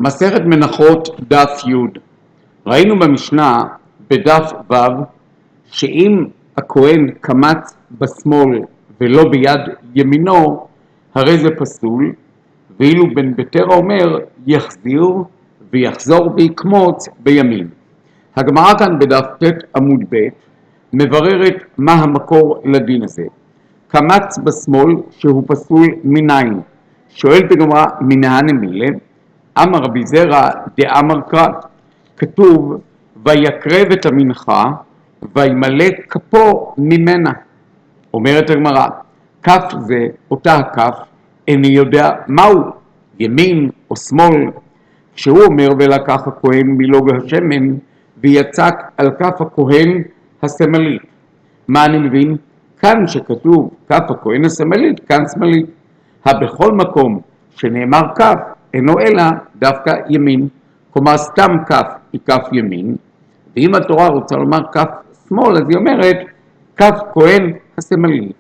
מסכת מנחות דף י'. ראינו במשנה בדף ו' שאם הכהן קמץ בשמאל ולא ביד ימינו, הרי זה פסול, ואילו בן ביתרא אומר יחזיר ויחזור ויקמוץ בימין. הגמרא כאן בדף ט' עמוד ב' מבררת מה המקור לדין הזה. קמץ בשמאל שהוא פסול מניין. שואלת הגמרא מנהנה מילה? אמר רבי זרע דאמר קרא, כתוב ויקרב את המנחה וימלא כפו ממנה. אומרת הגמרא, כף זה אותה הכף, איני יודע מהו, ימין או שמאל. כשהוא אומר ולקח הכהן מלוג השמן ויצק על כף הכהן השמאלית. מה אני מבין? כאן שכתוב כף הכהן השמאלית, כאן שמאלית. בכל מקום שנאמר כף אינו אלא דווקא ימין, כלומר סתם כף היא כף ימין, ואם התורה רוצה לומר כף שמאל אז היא אומרת כף כהן השמאלית.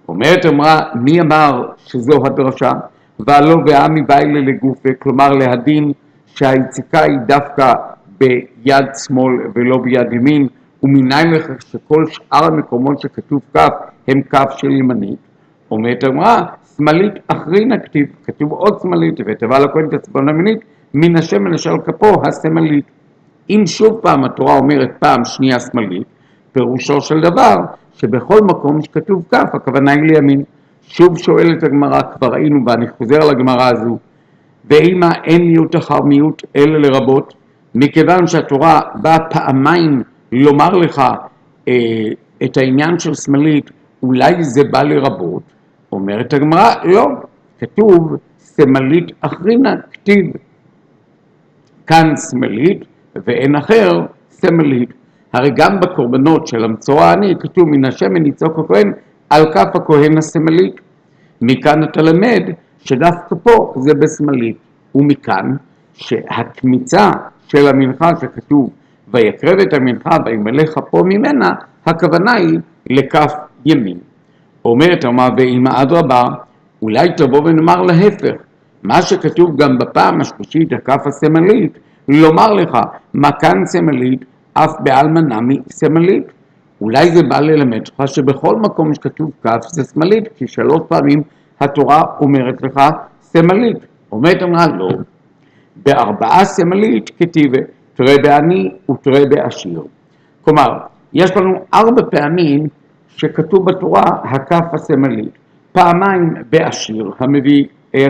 אומרת אמרה, מי אמר שזו הדרשה? והלא והעמי באילה לגופה, כלומר להדין שהיציקה היא דווקא ביד שמאל ולא ביד ימין, ומניין לך שכל שאר המקומות שכתוב כף הם כף של ימנית. אומרת אמרה, שמאלית אחרינה כתיב, כתוב עוד שמאלית, ותבע לכהן את הצבעון ימינית, מן השמן אשר על כפו השמאלית. אם שוב פעם התורה אומרת פעם שנייה שמאלית, פירושו של דבר שבכל מקום שכתוב כף הכוונה היא לימין. שוב שואלת הגמרא, כבר ראינו בה, אני חוזר לגמרא הזו, ואימה אין מיעוט אחר מיעוט אלא לרבות, מכיוון שהתורה באה פעמיים לומר לך את העניין של שמאלית, אולי זה בא לרבות. אומרת הגמרא, לא, כתוב שמאלית אחרינה כתיב, כאן שמאלית ואין אחר שמאלית. הרי גם בקורבנות של המצורע העני כתוב מן השמן יצוק הכהן על כף הכהן השמאלית. מכאן אתה למד שדווקא פה זה בשמאלית, ומכאן שהקמיצה של המנחה שכתוב ויקרב את המנחה וימלא כפו ממנה, הכוונה היא לכף ימין. אומרת אמרה, ואמא אדרבה, אולי תבוא ונאמר להפך, מה שכתוב גם בפעם השלישית הכף השמאלית, לומר לך מה כאן שמאלית אף בעלמא נמי שמאלית. אולי זה בא ללמד לך שבכל מקום שכתוב כף זה שמאלית, כי 3 פעמים התורה אומרת לך שמאלית. אומרת אמרה, לא, ב4 שמאלית כתיבה, תראה בעני ותראה בעשיר. כלומר, יש לנו 4 פעמים שכתוב בתורה הכף השמאלית, פעמיים בעשיר המביא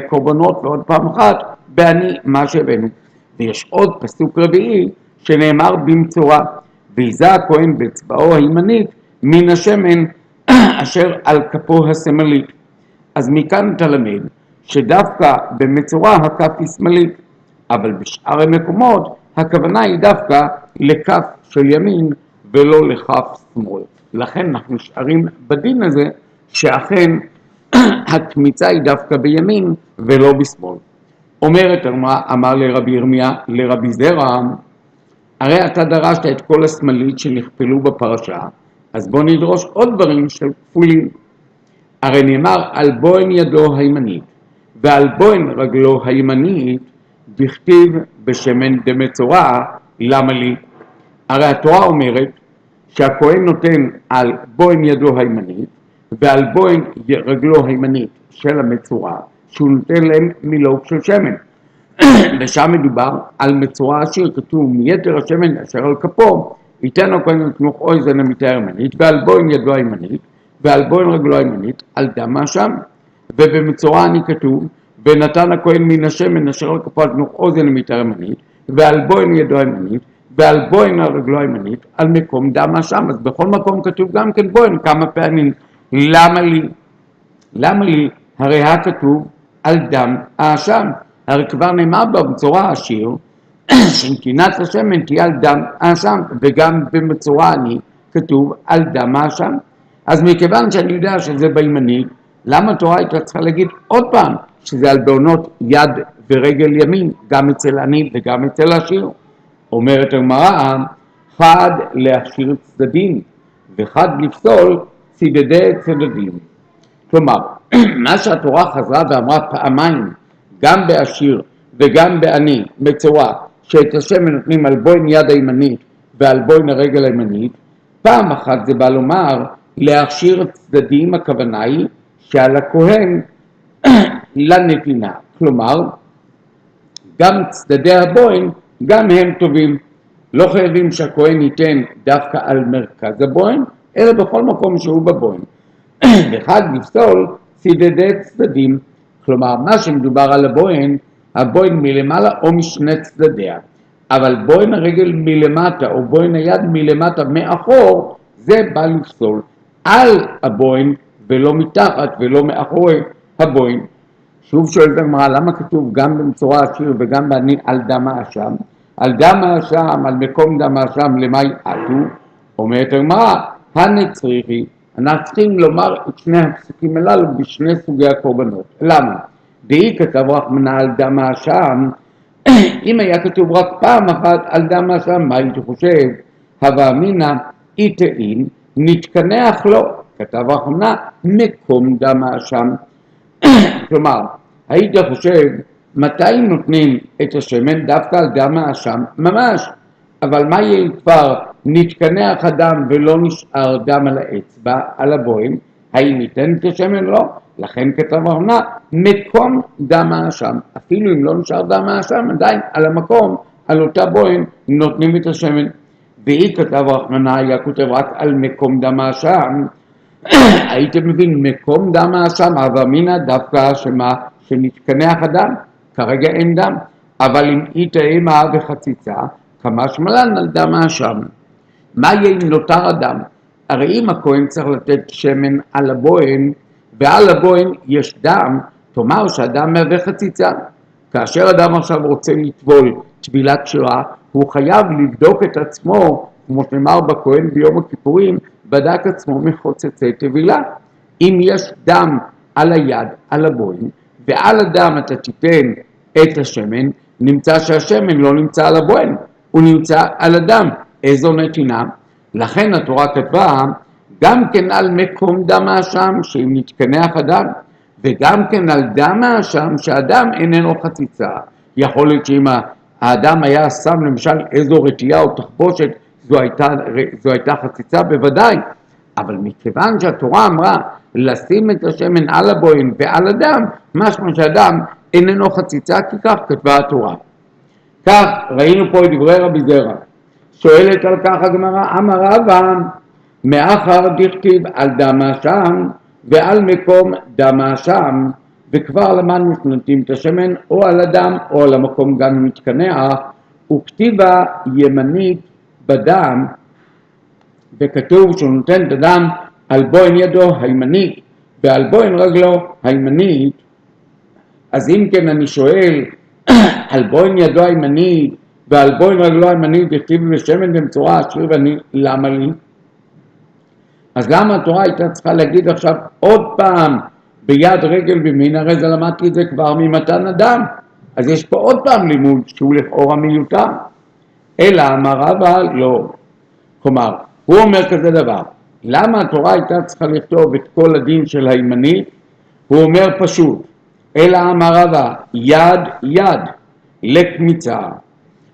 קורבנות, ועוד פעם אחת בעני מה שהבאנו. ויש עוד פסוק רביעי שנאמר במצורע, ויזה הכהן באצבעו הימנית מן השמן אשר על כפו השמאלית. אז מכאן תלמד שדווקא במצורע הכף היא שמאלית, אבל בשאר המקומות הכוונה היא דווקא לכף של ימין ולא לכף שמאל. לכן אנחנו נשארים בדין הזה שאכן הקמיצה היא דווקא בימין ולא בשמאל. אומרת אמר לרבי ירמיה לרבי זרע, הרי אתה דרשת את כל השמאלית שנכפלו בפרשה, אז בוא נדרוש עוד דברים של כפולים. הרי נאמר על בוין ידו הימנית ועל בוין רגלו הימנית בכתיב בשמן דמצורע, למה לי? הרי התורה אומרת שהכהן נותן על בוין ידו הימנית ועל בוין רגלו הימנית של המצורע, שהוא נותן להם מלוג של שמן. ושם מדובר על מצורע עשיר, כתוב מיתר השמן אשר על כפו ייתן הכהן לתנוך אוזן המיטה הימנית, ועל בוין ידו הימנית ועל בוין רגלו הימנית על דם האשם. ובמצורע עני כתוב ונתן הכהן מן השמן אשר על כפו לתנוך אוזן המיטה הימנית ועל בוין ידו הימנית ועל בוין רגלו הימנית על מקום דם האשם. אז בכל מקום כתוב גם כן בוין כמה פעמים. למה לי? למה לי? הרי כתוב על דם האשם. הרי כבר נאמר במצורע העשיר שנתינת השמן תהיה על דם האשם, וגם במצורע עני כתוב על דם האשם. אז מכיוון שאני יודע שזה בימנית, למה התורה הייתה צריכה להגיד עוד פעם שזה על בעונות יד ורגל ימין, גם אצל עני וגם אצל העשיר? אומרת הגמרא, חד להכשיר צדדים וחד לפסול צדדי צדדים. כלומר, מה שהתורה חזרה ואמרה פעמיים, גם בעשיר וגם בעני, בצורה שאת השמן נותנים על בוין יד הימנית ועל בוין הרגל הימנית, פעם אחת זה בא לומר להכשיר צדדים, הכוונה היא שעל הכהן לנתינה, כלומר גם צדדי הבוין גם הם טובים, לא חייבים שהכהן ייתן דווקא על מרכז הבוין, אלא בכל מקום שהוא בבוין. וחג לפסול צדדי צדדים, כלומר מה שמדובר על הבוין, הבוין מלמעלה או משני צדדיה, אבל בוין הרגל מלמטה או בוין היד מלמטה מאחור, זה בא לפסול על הבוין ולא מתחת ולא מאחורי הבוין. שוב שואלת הגמרא, למה כתוב גם במצורע השיר וגם בעני על דם האשם? על דם האשם, על מקום דם האשם, למה יעטו? אומרת הגמרא, הנצריכי, אנחנו צריכים לומר את שני הפסוקים הללו בשני סוגי הקורבנות. למה? דהי כתב רחמנא על דם האשם, אם היה כתוב רק פעם אחת על דם האשם, מה הייתי חושב? הווה אמינא איתאין נתקנח לו, כתב רחמנא מקום דם האשם. כלומר, היית חושב מתי נותנים את השמן? דווקא על דם האשם, ממש. אבל מה יהיה כבר נתקנח הדם ולא נשאר דם על האצבע, על הבוין? האם ניתן את השמן? לא. לכן כתב רחמנא מקום דם האשם. אפילו אם לא נשאר דם האשם, עדיין על המקום, על אותה בוין, נותנים את השמן. והיא כתב רחמנא היה כותב רק על מקום דם האשם, הייתם מבין מקום דם האשם, הווה אמינא דווקא שמה שנתקנח הדם, כרגע אין דם, אבל אם איתאמה וחציצה, כמשמע לן על דם האשם. מה יהיה אם נותר הדם? הרי אם הכהן צריך לתת שמן על הבוין, ועל הבוין יש דם, תאמר שהדם מהווה חציצה. כאשר אדם עכשיו רוצה לטבול טבילת כשרה, הוא חייב לבדוק את עצמו, כמו שנאמר בכהן ביום הכיפורים, בדק עצמו מחוצצי טבילה. אם יש דם על היד, על הבוין, ועל הדם אתה תיתן את השמן, נמצא שהשמן לא נמצא על הבוין, הוא נמצא על הדם. איזו נתינה? לכן התורה כתבה גם כן על מקום דם האשם, שאם נתקנח הדם, וגם כן על דם האשם, שהדם איננו חציצה. יכול להיות שאם האדם היה שם למשל איזו רטייה או תחבושת, זו הייתה חציצה בוודאי, אבל מכיוון שהתורה אמרה לשים את השמן על הבוין ועל הדם, משמע שהדם איננו חציצה, כי כך כתבה התורה. כך ראינו פה את דברי רבי זרע. שואלת על כך הגמרא, אמר רבא, מאחר דכתיב על דם האשם ועל מקום דם האשם, וכבר למדנו שנותנים את השמן או על הדם או על המקום גם מתקנח, וכתיבה ימנית בדם, וכתוב שהוא נותן את הדם על בוין ידו הימנית ועל בוין רגלו הימנית. אז אם כן אני שואל, על בוין ידו הימנית ועל בוין רגלו הימנית וכתיב בשמן במצורע השיר ואני, למה לי? אז למה התורה הייתה צריכה להגיד עכשיו עוד פעם ביד רגל במין? הרי זה למדתי את זה כבר ממתן הדם. אז יש פה עוד פעם לימוד שהוא לכאורה מיותר. אלא אמר רבא לא. כלומר, הוא אומר כזה דבר, למה התורה הייתה צריכה לכתוב את כל הדין של הימנית? הוא אומר פשוט, אלא אמר רבא יד יד לקמיצה.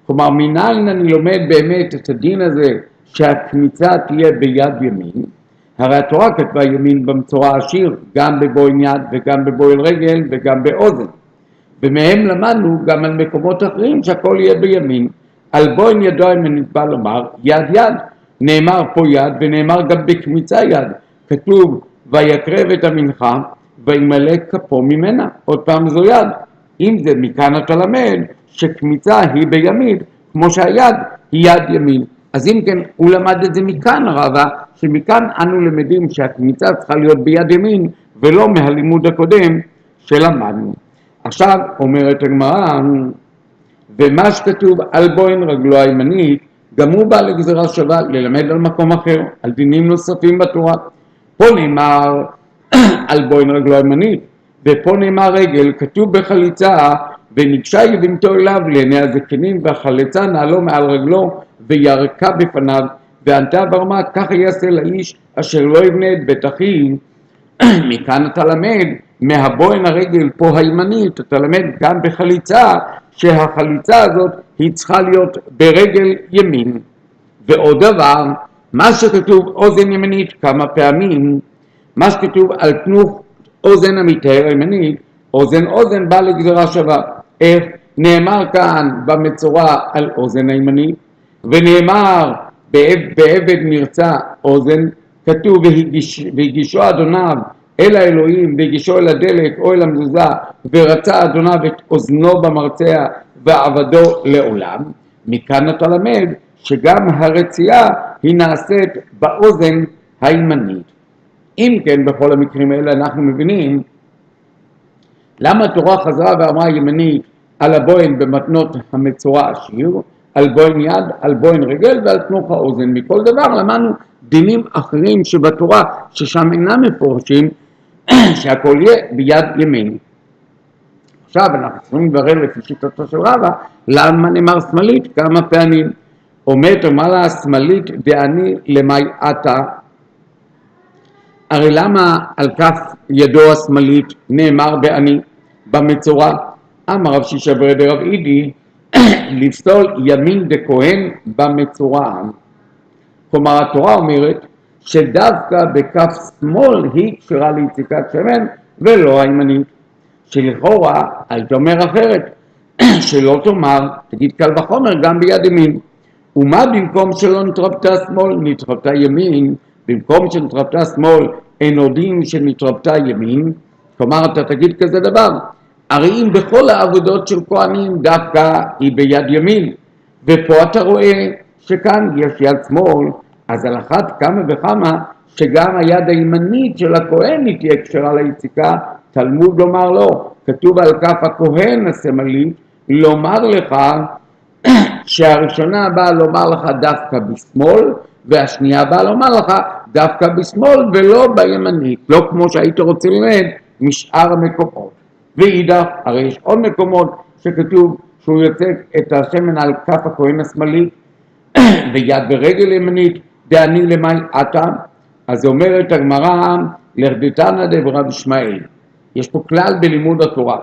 כלומר, מניין אני לומד באמת את הדין הזה שהקמיצה תהיה ביד ימין? הרי התורה כתבה ימין במצורע השיר, גם בבוין יד וגם בבוין רגל וגם באוזן. ומהם למדנו גם על מקומות אחרים שהכל יהיה בימין. על בוין ידו הימנית בא לומר יד יד. נאמר פה יד ונאמר גם בקמיצה יד. כתוב ויקרב את המנחה וימלא כפו ממנה. עוד פעם זו יד. אם זה מכאן אתה למד שקמיצה היא בימין, כמו שהיד היא יד ימין. אז אם כן, הוא למד את זה מכאן רבא, שמכאן אנו למדים שהקמיצה צריכה להיות ביד ימין, ולא מהלימוד הקודם שלמדנו. עכשיו אומרת הגמרא, ומה שכתוב על בוין רגלו הימנית, גם הוא בא לגזרה שווה ללמד על מקום אחר, על דינים נוספים בתורה. פה נאמר על בוין רגלו הימנית, ופה נאמר רגל, כתוב בחליצה, ונגשה יבימתו אליו לעיני הזקנים, והחליצה נעלו מעל רגלו, וירקה בפניו, וענתה ברמה, ככה יעשה לאיש אשר לא יבנה את בית אחיו. מכאן אתה למד, מהבוין הרגל פה הימנית, אתה למד גם בחליצה, שהחליצה הזאת היא צריכה להיות ברגל ימין. ועוד דבר, מה שכתוב אוזן ימנית כמה פעמים, מה שכתוב על תנוך אוזן המטהר הימנית, אוזן בא לגזרה שווה. איך? נאמר כאן במצורע על אוזן הימנית, ונאמר בעבד נרצה אוזן, כתוב והגישו אדוניו אל האלוהים, והגישו אל הדלק או אל המזוזה, ורצה אדוניו את אוזנו במרצע ועבדו לעולם. מכאן אתה למד שגם הרצייה היא נעשית באוזן הימנית. אם כן, בכל המקרים האלה אנחנו מבינים למה התורה חזרה ואמרה ימנית על הבוין במתנות המצורע השיר, על בוין יד, על בוין רגל ועל תנוך האוזן. מכל דבר למדנו דינים אחרים שבתורה ששם אינם מפורשים, שהכל יהיה ביד ימין. עכשיו אנחנו צריכים לברר לפי שיטתו של רבא למה נאמר שמאלית כמה פעמים. אומר לה שמאלית דעני למאי עתה, הרי למה על כף ידו השמאלית נאמר בעני במצורע? אמר רב שישה ברי רב אידי לפסול ימין דכהן במצורע. כלומר התורה אומרת שדווקא בכף שמאל היא כשרה ליציקת שמן ולא הימנית, שלכאורה היית אומר אחרת, שלא תאמר, תגיד קל וחומר גם ביד ימין. ומה במקום שלא נתרפתה שמאל נתרפתה ימין? במקום שנתרפתה שמאל אין עודים שנתרפתה ימין. כלומר אתה תגיד כזה דבר, הרי אם בכל העבודות של כהנים דווקא היא ביד ימין, ופה אתה רואה שכאן יש יד שמאל, אז על אחת כמה וכמה שגם היד הימנית של הכהן היא תהיה כשרה ליציקה. תלמוד לומר לו, כתוב על כף הכהן השמאלית, לומר לך שהראשונה באה לומר לך דווקא בשמאל, והשנייה באה לומר לך דווקא בשמאל ולא בימנית, לא כמו שהיית רוצה ללמד משאר המקומות. ואידך, הרי יש עוד מקומות שכתוב שהוא יוצק את השמן על כף הכהן השמאלית ויד ורגל ימנית דעני למאי עתה. אז אומרת הגמרא לרדתנא דרב ישמעאל, יש פה כלל בלימוד התורה,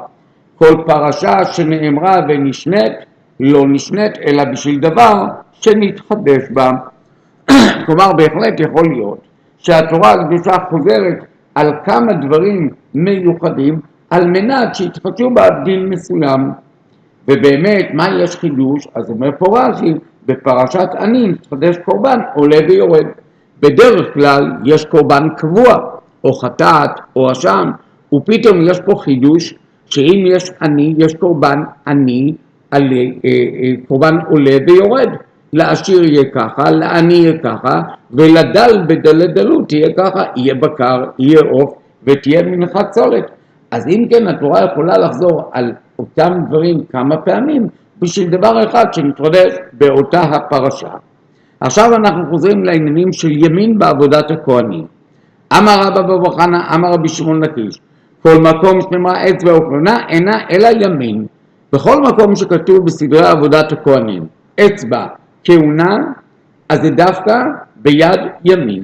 כל פרשה שנאמרה ונשנית לא נשנית אלא בשביל דבר שנתחדש בה. כלומר בהחלט יכול להיות שהתורה הקדושה חוזרת על כמה דברים מיוחדים על מנת שיתחדשו בה דין מסוים. ובאמת מה יש חידוש? אז אומר פה רש"י, בפרשת עני מתחדש קורבן עולה ויורד. בדרך כלל יש קורבן קבוע או חטאת או אשם, ופתאום יש פה חידוש שאם יש עני יש קורבן עני, קורבן עולה ויורד. לעשיר יהיה ככה, לעני יהיה ככה, ולדל בדלת דלות יהיה ככה, יהיה בקר, יהיה עוף ותהיה מנחת צולת. אז אם כן התורה יכולה לחזור על אותם דברים כמה פעמים בשביל דבר אחד שנתחדש באותה הפרשה. עכשיו אנחנו חוזרים לעניינים של ימין בעבודת הכהנים. אמר רבא בר חנא, אמר רבי שמעון לקיש, כל מקום שנאמרה אצבע וכהונה אינה אלא ימין. בכל מקום שכתוב בסדרי עבודת הכהנים אצבע כהונה, אז זה דווקא ביד ימין.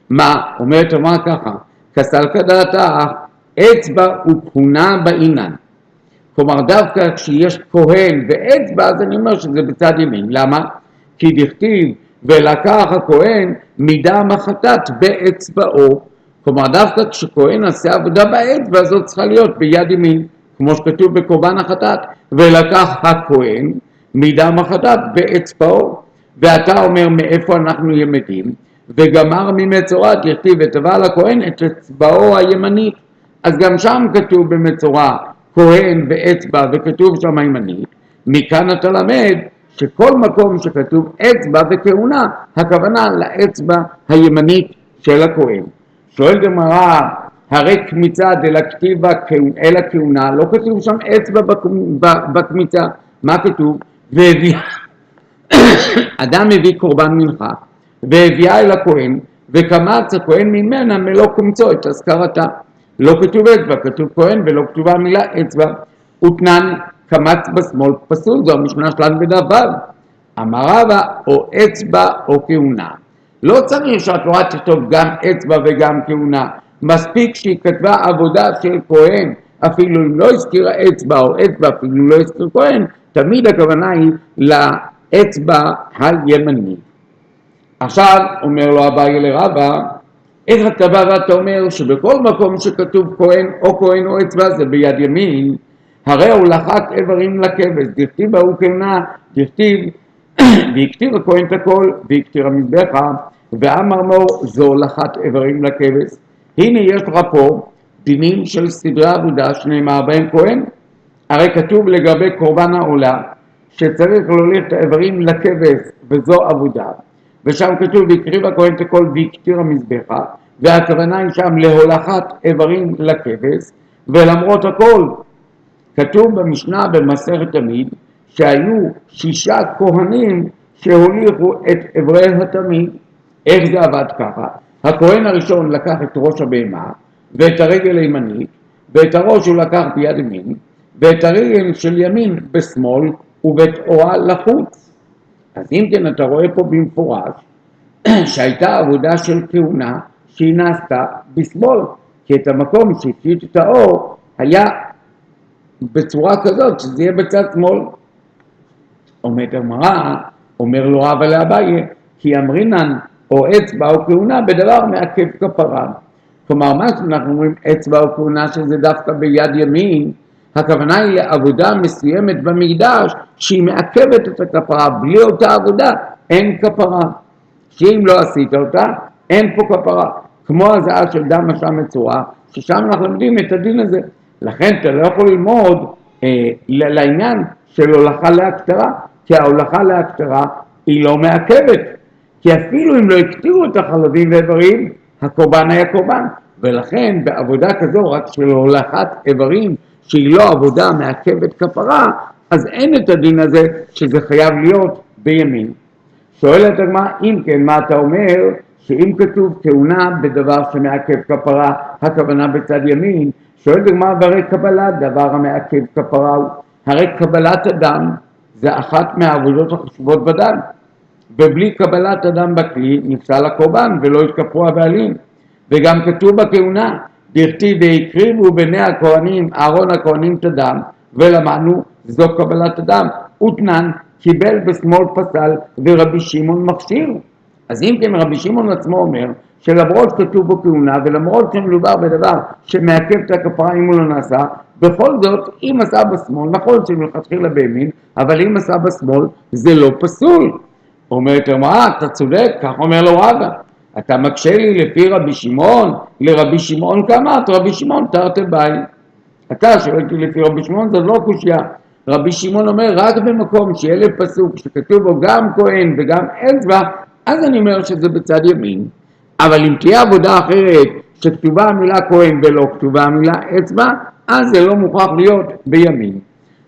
מה? אומרת אמר ככה, כסלקא דעתך אצבע וכהונה בעינן. כלומר דווקא כשיש כהן ואצבע אז אני אומר שזה בצד ימין. למה? כי דכתיב ולקח הכהן מדם החטאת באצבעו. כלומר דווקא כשכהן עושה עבודה באצבע הזאת צריכה להיות ביד ימין, כמו שכתוב בקורבן החטאת, ולקח הכהן מדם החטאת באצבעו. ואתה אומר מאיפה אנחנו למדים? וגמר ממצורע דכתיב ותבע לכהן את אצבעו הימנית. אז גם שם כתוב במצורע כהן ואצבע וכתוב שם הימנית. מכאן אתה למד שכל מקום שכתוב אצבע וכהונה, הכוונה לאצבע הימנית של הכהן. שואל גמרא, הרי קמיצה דלכתיבה אלא כהונה, לא כתוב שם אצבע בקמיצה. מה כתוב? אדם מביא קורבן מנחה והביאה אל הכהן וקמץ הכהן ממנה מלוא קומצו את אזכרתה. לא כתוב אצבע, כתוב כהן ולא כתובה המילה אצבע. ותנן קמץ בשמאל פסול, זו המשנה שלנו בדף ו'. אמר רבא או אצבע או כהונה. לא צריך שהתורה תכתוב גם אצבע וגם כהונה, מספיק שהיא כתבה עבודה של כהן אפילו אם לא הזכיר אצבע או אצבע אפילו אם לא הזכיר כהן, תמיד הכוונה היא לאצבע הימני. עכשיו אומר לו אביי לרבא, איך אתה בא ואתה אומר שבכל מקום שכתוב כהן או אצבע זה ביד ימין, הרי הולכת איברים לכבש, דכתיב ההוא כהונה, דכתיב והקטיר הכהן את הכל והקטיר המזבחה, ואמר מור זו הולכת איברים לכבש. הנה יש לך פה דינים של סדרי עבודה שנאמר בהם כהן. הרי כתוב לגבי קורבן העולה שצריך להוליך את האיברים לכבש וזו עבודה, ושם כתוב והקריב הכהן את הכל והקטיר המזבחה, והכוונה היא שם להולכת איברים לכבש. ולמרות הכל כתוב במשנה במסכת תמיד שהיו 6 כהנים שהוליכו את איברי התמיד. איך זה עבד ככה? הכהן הראשון לקח את ראש הבהמה ואת הרגל הימנית, ואת הראש הוא לקח ביד ימין, ואת הרגל של ימין בשמאל, ובאת אורה לחוץ. אז אם כן אתה רואה פה במפורש שהייתה עבודה של כהונה שהיא נעשתה בשמאל, כי את המקום שהפשיט את האור היה בצורה כזאת שזה יהיה בצד שמאל. אומרת הגמרא, אומר לו רבא לאביי, כי אמרינן או אצבע או כהונה בדבר מעכב כפרה. כלומר, מה שאנחנו אומרים אצבע או כהונה שזה דווקא ביד ימין, הכוונה היא לעבודה מסוימת במקדש שהיא מעכבת את הכפרה. בלי אותה עבודה אין כפרה, שאם לא עשית אותה אין פה כפרה, כמו הזעה של דם אשם מצורע, ששם אנחנו לומדים את הדין הזה. לכן אתה לא יכול ללמוד לעניין של הולכה להקטרה, כי ההולכה להקטרה היא לא מעכבת, כי אפילו אם לא הקטירו את החלבים ואיברים, הקורבן היה קורבן. ולכן בעבודה כזו רק של הולכת איברים שהיא לא עבודה מעכבת כפרה, אז אין את הדין הזה שזה חייב להיות בימין. שואלת הגמרא, אם כן מה אתה אומר? שאם כתוב כהונה בדבר שמעכב כפרה, הכוונה בצד ימין. שואלת הגמרא, והרי קבלת דבר המעכב כפרה הוא, הרי קבלת אדם זה אחת מהעבודות החשובות בדם, ובלי קבלת אדם בכלי נפסל הקורבן ולא יתכפרו הבעלים. וגם כתוב בכהונה, דכתיב והקריבו בני הכהנים, אהרון הכהנים את הדם, ולמדנו זו קבלת אדם. ותנן קיבל בשמאל פסל ורבי שמעון מכשיר. אז אם כן רבי שמעון עצמו אומר שלמרות שכתוב בו כהונה ולמרות שמדובר בדבר שמעכב את הכפרה אם הוא לא נעשה, בכל זאת אם עשה בשמאל, נכון שמלכתחילה בימין, אבל אם עשה בשמאל זה לא פסול. אומרת הגמרא, אתה צודק, כך אומר לו רבא, אתה מקשה לי לפי רבי שמעון, לרבי שמעון כאמרת, רבי שמעון תרתי באי. אתה שואל אותי לפי רבי שמעון, זאת לא קושיה. רבי שמעון אומר רק במקום שיהיה לי פסוק שכתוב בו גם כהן וגם אצבע, אז אני אומר שזה בצד ימין. אבל אם תהיה עבודה אחרת שכתובה המילה כהן ולא כתובה המילה אצבע, אז זה לא מוכרח להיות בימין.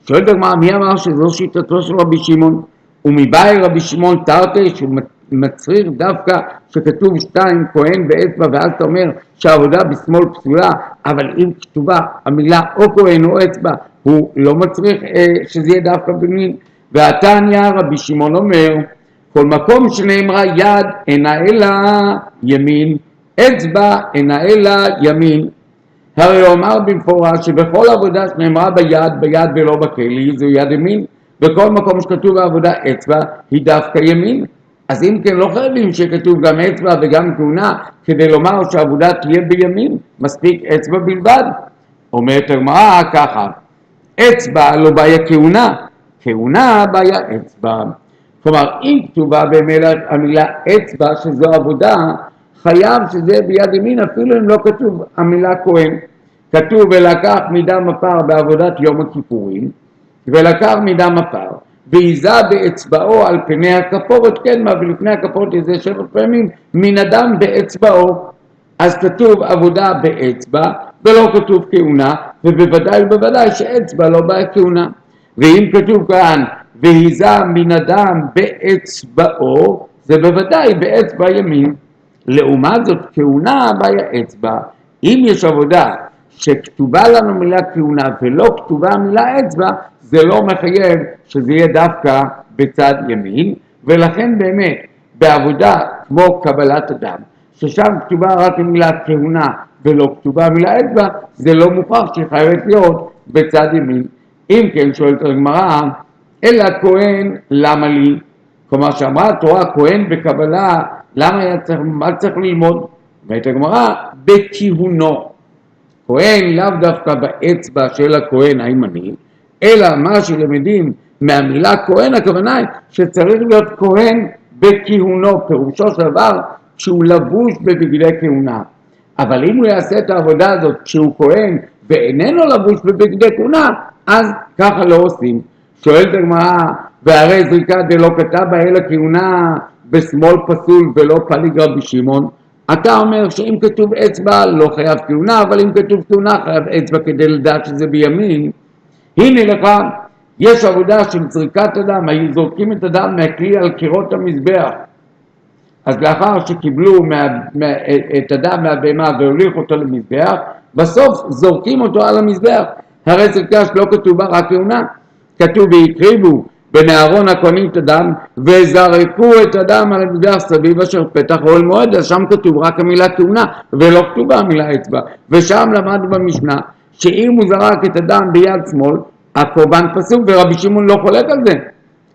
שואלת הגמרא, מי אמר שזו שיטתו של רבי שמעון? ומבאי רבי שמעון תרתי שהוא מצריך דווקא שכתוב 2 כהן ואצבע, ואז אתה אומר שהעבודה בשמאל פסולה, אבל אם כתובה המילה או כהן או אצבע הוא לא מצריך שזה יהיה דווקא בימין. והתניא רבי שמעון אומר כל מקום שנאמרה יד אינה אלא ימין, אצבע אינה אלא ימין. הרי הוא אמר במפורש שבכל עבודה שנאמרה ביד ולא בכלי זו יד ימין, בכל מקום שכתוב בעבודה אצבע היא דווקא ימין. אז אם כן לא חייבים שכתוב גם אצבע וגם כהונה כדי לומר שהעבודה תהיה בימין, מספיק אצבע בלבד. אומרת הגמרא ככה, אצבע לא בעיה כהונה, כהונה בעיה אצבע. כלומר אם כתובה באמת המילה אצבע שזו עבודה, חייב שזה ביד ימין אפילו אם לא כתוב המילה כהן. כתוב ולקח מדם הפר בעבודת יום הכיפורים, ולקח מדם הפר והיזה באצבעו על פני הכפורת, כן מה, ולפני הכפורת איזה 7 פעמים מן הדם באצבעו. אז כתוב עבודה באצבע ולא כתוב כהונה, ובוודאי שאצבע לא באה כהונה. ואם כתוב כאן והיזה מן הדם באצבעו, זה בוודאי באצבע ימין. לעומת זאת כהונה באה אצבע. אם יש עבודה שכתובה לנו מילה כהונה ולא כתובה מילה אצבע, זה לא מחייב שזה יהיה דווקא בצד ימין. ולכן באמת בעבודה כמו קבלת אדם ששם כתובה רק מילה כהונה ולא כתובה המילה אצבע, זה לא מוכרח שהיא חייבת להיות בצד ימין. אם כן, שואלת הגמרא, אלא כהן למה לי? כלומר שאמרה התורה כהן בקבלה, מה צריך ללמוד? ואת הגמרא בכיהונו. כהן לאו דווקא באצבע של הכהן הימני, אלא מה שלמדים מהמילה כהן, הכוונה היא שצריך להיות כהן בכיהונו, פירושו של דבר שהוא לבוש בבגדי כהונה. אבל אם הוא יעשה את העבודה הזאת כשהוא כהן ואיננו לבוש בבגדי כהונה, אז ככה לא עושים. שואלת הגמרא, והרי זריקה דלא כתבה אלא כהונה בשמאל פסול ולא פליג רבי שמעון. אתה אומר שאם כתוב אצבע לא חייב כהונה, אבל אם כתוב כהונה חייב אצבע כדי לדעת שזה בימין. הנה לך, יש עבודה של זריקת אדם, היו זורקים את אדם מהכלי על קירות המזבח. אז לאחר שקיבלו את אדם מהבהמה והוליך אותו למזבח, בסוף זורקים אותו על המזבח. הרי זריקה שלא כתוב בה רק כהונה, כתוב והקריבו בני אהרון הכהנים את הדם וזרקו את הדם על המזבח סביב אשר פתח אוהל מועד, אז שם כתוב רק המילה כהונה ולא כתובה המילה אצבע. ושם למדנו במשנה שאם הוא זרק את הדם ביד שמאל הקורבן פסול, ורבי שמעון לא חולק על זה.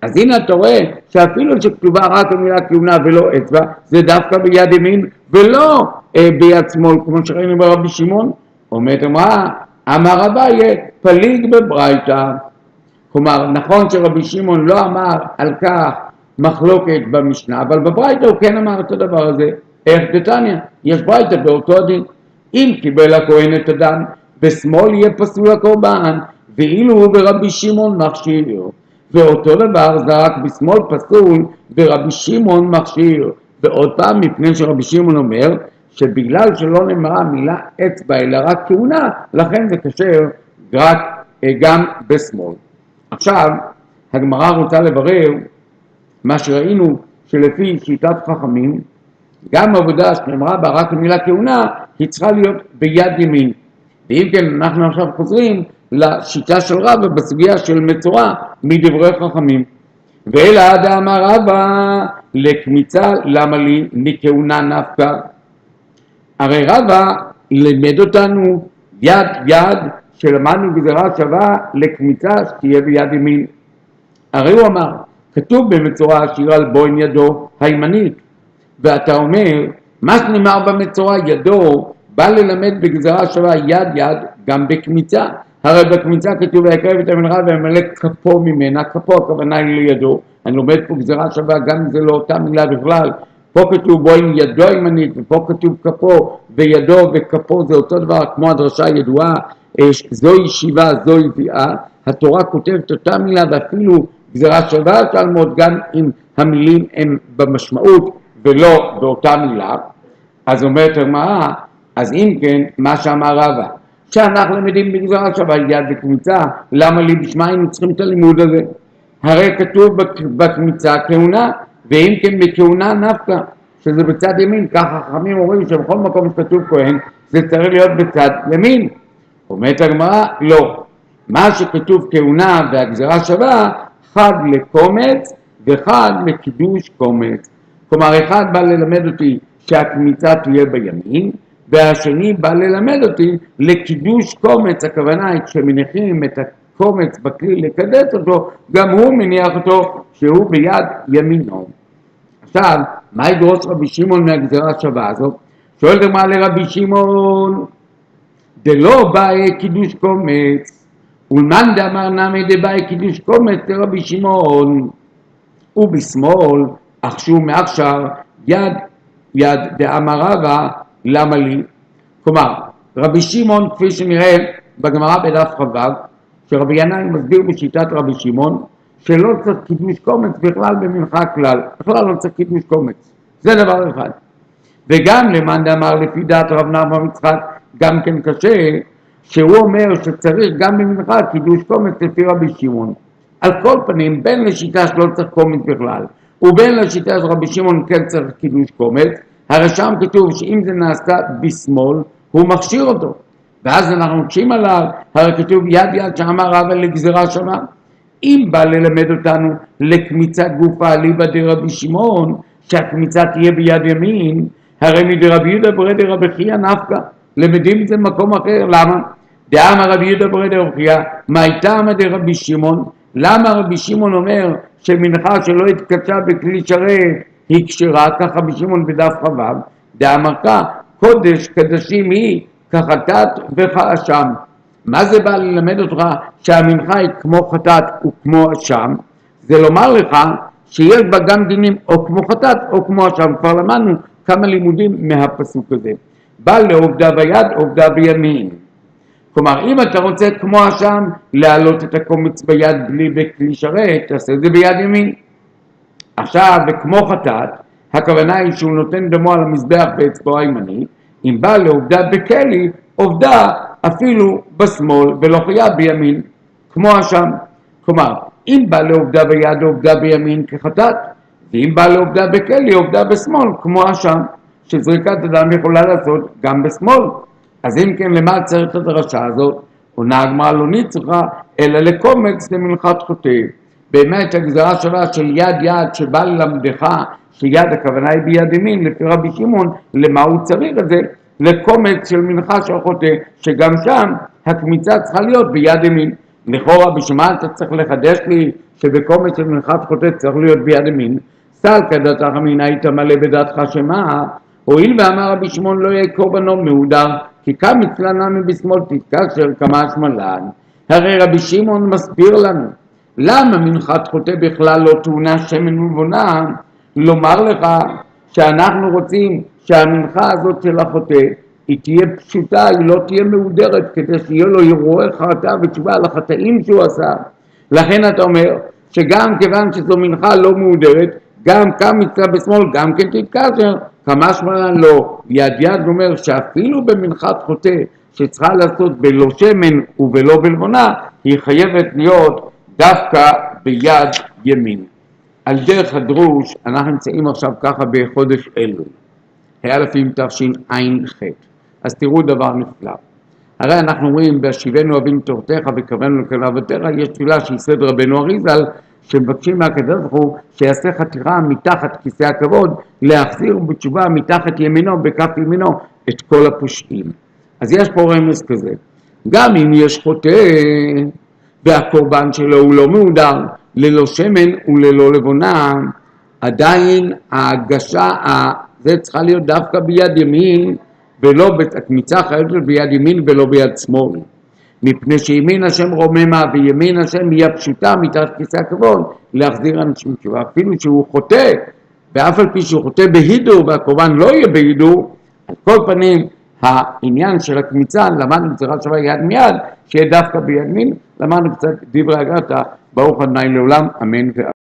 אז הנה אתה רואה שאפילו שכתובה רק המילה כהונה ולא אצבע, זה דווקא ביד ימין ולא ביד שמאל כמו שראינו ברבי שמעון. אומרת אמרה, אמר אביי פליג בברייתא. כלומר, נכון שרבי שמעון לא אמר על כך מחלוקת במשנה, אבל בברייתא הוא כן אמר את הדבר הזה. איך דתניא? יש ברייתא באותו הדין. אם קיבל הכהן את הדם, בשמאל יהיה פסול הקורבן, ואילו הוא ברבי שמעון מכשיר. ואותו דבר זרק בשמאל פסול ורבי שמעון מכשיר. ועוד פעם, מפני שרבי שמעון אומר שבגלל שלא נאמרה מילה אצבע אלא רק כהונה, לכן זה כשר רק גם בשמאל. עכשיו, הגמרא רוצה לברר מה שראינו שלפי שיטת חכמים, גם עבודה שנאמרה בה רק המילה כהונה, היא צריכה להיות ביד ימין. ואם כן, אנחנו עכשיו חוזרים לשיטה של רבא בסוגיה של מצורע מדברי חכמים. ואלא דאמר רבא לקמיצה למה לי מכהונה נפקא. הרי רבא לימד אותנו יד יד שלמדנו גזרה שווה לקמיצה שתהיה ביד ימין. הרי הוא אמר, כתוב במצורע השיר על בוין ידו הימנית, ואתה אומר, מה שנאמר במצורע ידו בא ללמד בגזרה שווה יד יד גם בקמיצה. הרי בקמיצה כתוב ויקרב את המנחה ומלא כפו ממנה, כפו הכוונה היא לידו. אני לומד פה גזרה שווה גם אם זה לא אותה מילה בכלל. פה כתוב בוין ידו הימנית ופה כתוב כפו, וידו וכפו זה אותו דבר כמו הדרשה ידועה, זוהי שיבה זוהי ביאה. התורה כותבת אותה מילה ואפילו גזרה שווה אפשר ללמוד גם אם המילים הם במשמעות ולא באותה מילה. אז אומרת הגמרא, אז אם כן מה שאמר רבא שאנחנו למדים בגזרה שווה יד וקמיצה, למה לי בשמה היינו צריכים את הלימוד הזה? הרי כתוב בקמיצה כהונה, ואם כן בכהונה נפקא שזה בצד ימין. ככה חכמים אומרים שבכל מקום שכתוב כהן זה צריך להיות בצד ימין. אומרת הגמרא לא, מה שכתוב כהונה והגזרה שווה חד לקומץ וחד לקידוש קומץ. כלומר אחד בא ללמד אותי שהקמיצה תהיה בימין, והשני בא ללמד אותי לקידוש קומץ. הכוונה היא כשמניחים את הקומץ בכלי לקדש אותו, גם הוא מניח אותו שהוא ביד ימינו. עכשיו, מה ידרוש רבי שמעון מהגזרה שווה הזאת? שואל דמה לרבי שמעון, דלא באי קידוש קומץ, ולמאן דאמר נמי דבאי קידוש קומץ לרבי שמעון, ובשמאל אחשו מעכשיו יד דאמר רבא למה לי? כלומר, רבי שמעון כפי שנראה בגמרא בדף כ"ו, שרבי ינאי מסביר בשיטת רבי שמעון שלא צריך קידוש קומץ בכלל במנחה כלל, בכלל לא צריך קידוש קומץ, זה דבר אחד. וגם למאן דאמר לפי דעת רב נחמן יצחק גם כן קשה, שהוא אומר שצריך גם במנחה קידוש קומץ לפי רבי שמעון. על כל פנים, בין לשיטה שלא צריך קומץ בכלל ובין לשיטה של רבי שמעון כן צריך קידוש קומץ, הרי שם כתוב שאם זה נעשה בשמאל הוא מכשיר אותו, ואז אנחנו נקשים עליו. הרי כתוב יד יד שאמר רבא לגזרה שווה. אם בא ללמד אותנו לקמיצה גופה אליבא דרבי שמעון שהקמיצה תהיה ביד ימין, הרי מדרבי יהודה ברי דרבי חייא נפקא. למדים את זה במקום אחר, למה? דאמר רבי יהודה ברי דרבי חייא, מה טעמא דרבי שמעון? למה רבי שמעון אומר שמנחה שלא התקדשה בכלי שרת היא כשרה, ככה רבי שמעון בדף כ"ו, דאמר כך, קודש קדשים היא כחטאת וכאשם. מה זה בא ללמד אותך שהמנחה היא כמו חטאת וכמו אשם? זה לומר לך שיש בה גם דינים או כמו חטאת או כמו אשם. כבר למדנו כמה לימודים מהפסוק הזה. בא לעובדה ביד, עובדה בימין. כלומר, אם אתה רוצה כמו אשם להעלות את הקומץ ביד בלי בכלי שרת, תעשה את זה ביד ימין. עכשיו, וכמו חטאת, הכוונה היא שהוא נותן דמו על המזבח באצבעו הימנית. אם בא לעובדה בכלי, עובדה אפילו בשמאל ולא חייב בימין, כמו אשם. כלומר, אם בא לעובדה ביד, עובדה בימין כחטאת, ואם בא לעובדה בכלי, עובדה בשמאל, כמו אשם, שזריקת אדם יכולה לעשות גם בשמאל. אז אם כן, למה צריך את הדרשה הזאת? עונה הגמרא לא נצרכה, אלא לקומץ למנחת חוטא. באמת הגזרה שלה של יד יד שבא ללמדך, שיד הכוונה היא ביד ימין, לפי רבי שמעון, למה הוא צריך את זה? לקומץ של מנחה של חוטא, שגם שם הקמיצה צריכה להיות ביד ימין. לכאורה בשביל מה אתה צריך לחדש לי שבקומץ של מנחת חוטא צריך להיות ביד ימין? סל כדתך מן היית מלא בדעתך שמה, הואיל ואמר רבי שמעון לא יהיה קורבנו מהודר, כי קמץ לנמי בשמאל תתקשר כמה שמאלן. הרי רבי שמעון מסביר לנו למה מנחת חוטא בכלל לא טעונה שמן ובונה. לומר לך שאנחנו רוצים שהמנחה הזאת של החוטא היא תהיה פשוטה, היא לא תהיה מהודרת, כדי שיהיה לו אירועי חרטה ותשובה על החטאים שהוא עשה. לכן אתה אומר שגם כיוון שזו מנחה לא מהודרת, גם קמצא בשמאל גם כן תתקשר כמה שמאלן לא. יד יד אומר שאפילו במנחת חוטא שצריכה לעשות בלא שמן ובלא בלבונה, היא חייבת להיות דווקא ביד ימין. על דרך הדרוש, אנחנו נמצאים עכשיו ככה בחודש אלול, האלפים תשע"ח. אז תראו דבר נפלא. הרי אנחנו אומרים, בהשיבנו אוהבים תורתך וקרבנו לקרבתך, יש תפילה שיסד רבנו אריז"ל, שמבקשים מהקדוש ברוך הוא שיעשה חתירה מתחת כיסא הכבוד, להחזיר בתשובה מתחת ימינו, בכף ימינו, את כל הפושעים. אז יש פה רמז כזה. גם אם יש חוטא, והקורבן שלו הוא לא מהודר, ללא שמן וללא לבונה, עדיין ההגשה, זה צריכה להיות דווקא ביד ימין, ולא הקמיצה חייבת להיות ביד ימין ולא ביד שמאל. מפני שימין השם רוממה וימין השם היא הפשוטה מתחת כיסא הכבוד, להחזיר אנשים תשובה. אפילו שהוא חוטא, ואף על פי שהוא חוטא בהידור והקורבן לא יהיה בהידור, על כל פנים העניין של הקמיצה, למדנו בצורה שווה יד מיד, שיהיה דווקא ביד ימין, למדנו קצת דברי אגדה, ברוך ה' לעולם, אמן ואמן.